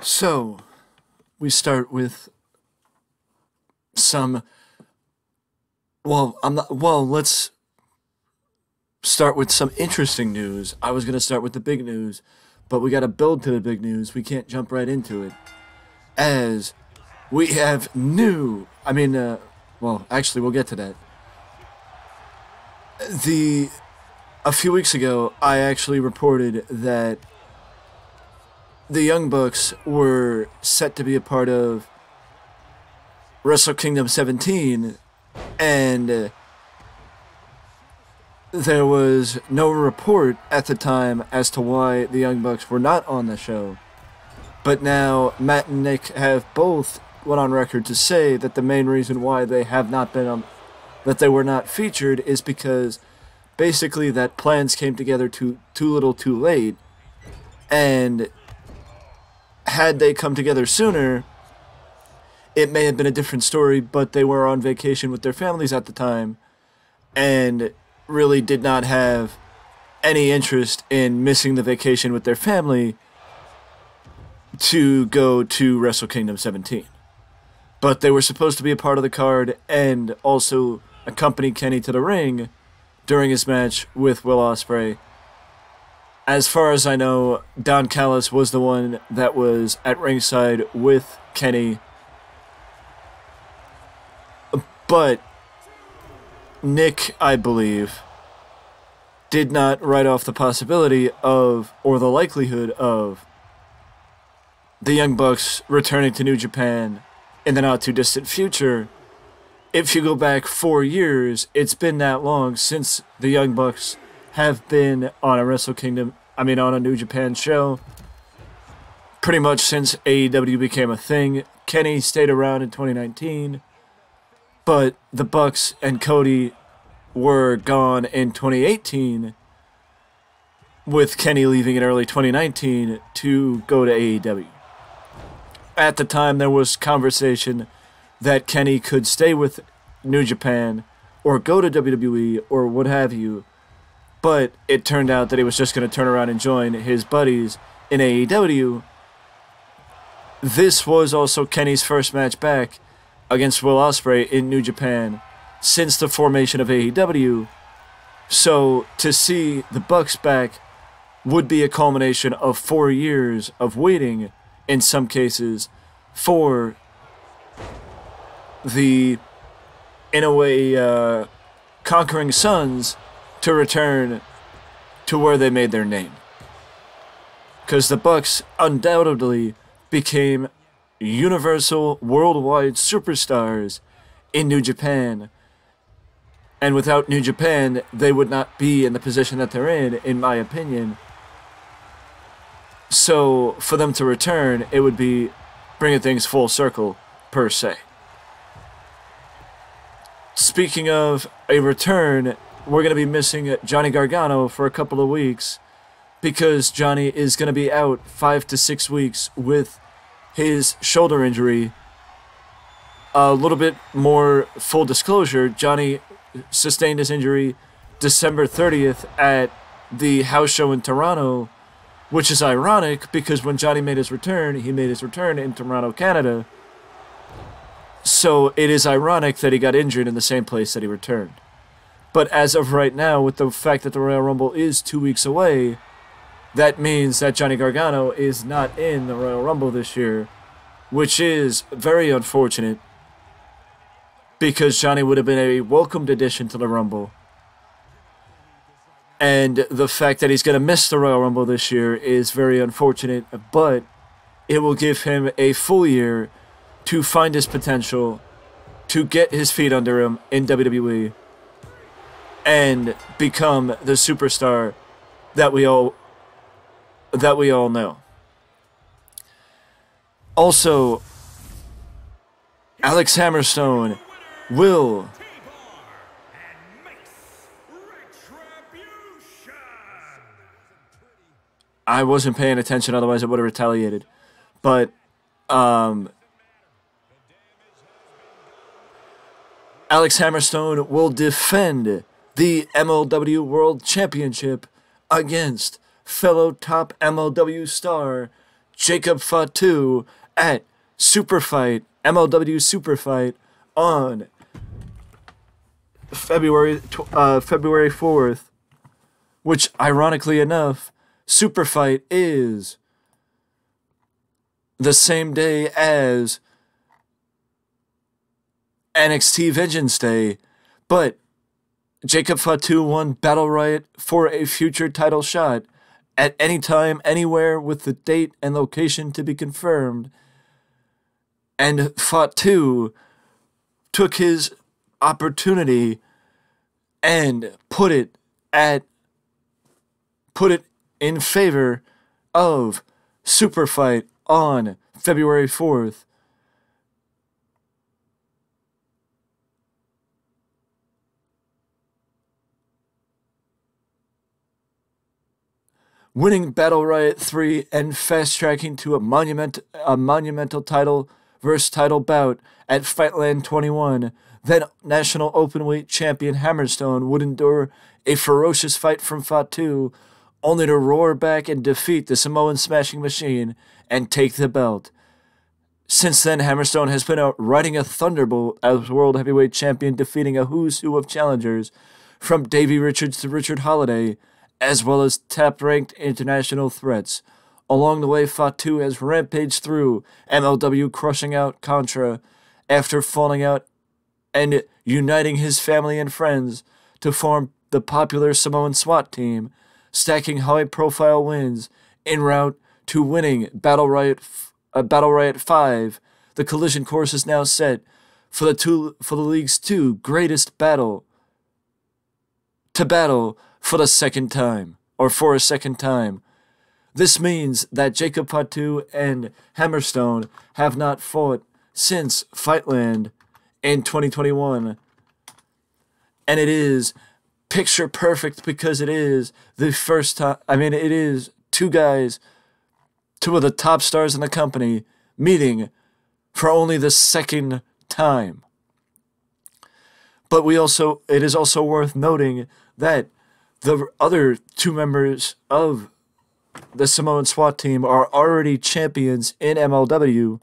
So, we start with some. Let's start with some interesting news. I was going to start with the big news, but we got to build to the big news. We can't jump right into it. As we have new. Actually, we'll get to that. A few weeks ago, I actually reported that the Young Bucks were set to be a part of Wrestle Kingdom 17, and there was no report at the time as to why the Young Bucks were not on the show. But now Matt and Nick have both went on record to say that the main reason why they have not been on, that they were not featured, is because basically that plans came together too little too late, and had they come together sooner, it may have been a different story, but they were on vacation with their families at the time and really did not have any interest in missing the vacation with their family to go to Wrestle Kingdom 17. But they were supposed to be a part of the card and also accompany Kenny to the ring during his match with Will Ospreay. As far as I know, Don Callis was the one that was at ringside with Kenny. But Nick, I believe, did not write off the possibility of, or the likelihood of, the Young Bucks returning to New Japan in the not-too-distant future. If you go back 4 years, it's been that long since the Young Bucks have been on a New Japan show. Pretty much since AEW became a thing. Kenny stayed around in 2019, but the Bucks and Cody were gone in 2018, with Kenny leaving in early 2019 to go to AEW. At the time, there was conversation that Kenny could stay with New Japan or go to WWE or what have you, but it turned out that he was just going to turn around and join his buddies in AEW. This was also Kenny's first match back against Will Ospreay in New Japan since the formation of AEW. So to see the Bucks back would be a culmination of 4 years of waiting, in some cases, for the, in a way, Conquering Sons to return to where they made their name. Because the Bucks undoubtedly became universal, worldwide superstars in New Japan. And without New Japan, they would not be in the position that they're in my opinion. So, for them to return, it would be bringing things full circle, per se. Speaking of a return, we're going to be missing Johnny Gargano for a couple of weeks because Johnny is going to be out 5 to 6 weeks with his shoulder injury. A little bit more full disclosure, Johnny sustained his injury December 30th at the house show in Toronto, which is ironic because when Johnny made his return, he made his return in Toronto, Canada. So it is ironic that he got injured in the same place that he returned. But as of right now, with the fact that the Royal Rumble is 2 weeks away, that means that Johnny Gargano is not in the Royal Rumble this year, which is very unfortunate because Johnny would have been a welcomed addition to the Rumble. And the fact that he's going to miss the Royal Rumble this year is very unfortunate, but it will give him a full year to find his potential, to get his feet under him in WWE, and become the superstar that we all know. Also, Alex Hammerstone will I wasn't paying attention, otherwise I would have retaliated. But Alex Hammerstone will defend the MLW World Championship against fellow top MLW star Jacob Fatu at Superfight, MLW Superfight on February 4th, which ironically enough, Superfight is the same day as NXT Vengeance Day, but Jacob Fatu won Battle Riot for a future title shot at any time, anywhere, with the date and location to be confirmed. And Fatu took his opportunity and put it in favor of Superfight on February 4th. Winning Battle Riot 3 and fast-tracking to a monumental title versus title bout at Fightland 21, then National Openweight Champion Hammerstone would endure a ferocious fight from Fatu, only to roar back and defeat the Samoan Smashing Machine and take the belt. Since then, Hammerstone has been out riding a thunderbolt as World Heavyweight Champion, defeating a who's who of challengers, from Davey Richards to Richard Holiday, as well as top-ranked international threats. Along the way, Fatu has rampaged through MLW, crushing out Contra after falling out and uniting his family and friends to form the popular Samoan SWAT team, stacking high-profile wins en route to winning Battle Riot 5. The collision course is now set for the league's two greatest battle for a second time. This means that Jacob Fatu and Hammerstone have not fought since Fightland in 2021. And it is picture perfect because it is the first time. It is two of the top stars in the company meeting for only the second time. But it is also worth noting that the other two members of the Samoan SWAT team are already champions in MLW,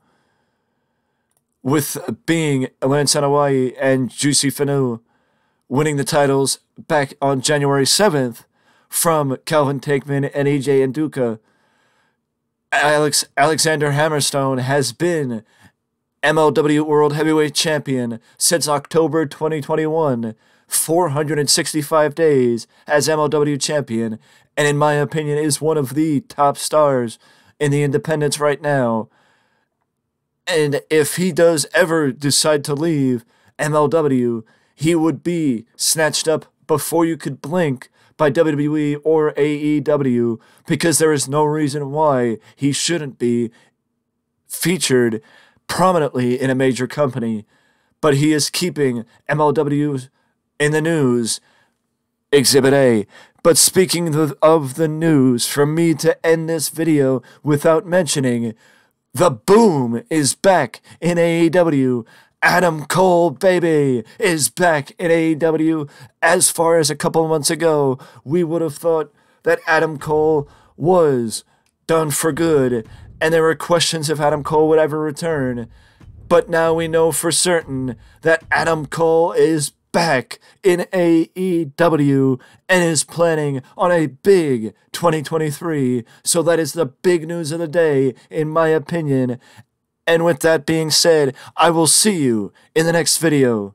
with being Lance Anoa'i and Juicy Fanu winning the titles back on January 7th from Calvin Takeman and EJ Nduka. Alexander Hammerstone has been MLW World Heavyweight Champion since October 2021, 465 days as MLW Champion, and in my opinion is one of the top stars in the independents right now. And if he does ever decide to leave MLW, he would be snatched up before you could blink by WWE or AEW, because there is no reason why he shouldn't be featured prominently in a major company. But he is keeping MLW in the news, Exhibit A. But speaking of the news, for me to end this video without mentioning, the boom is back in AEW. Adam Cole, baby, is back in AEW. As far as a couple of months ago, we would have thought that Adam Cole was done for good, and there were questions if Adam Cole would ever return. But now we know for certain that Adam Cole is back in AEW and is planning on a big 2023. So that is the big news of the day, in my opinion. And with that being said, I will see you in the next video.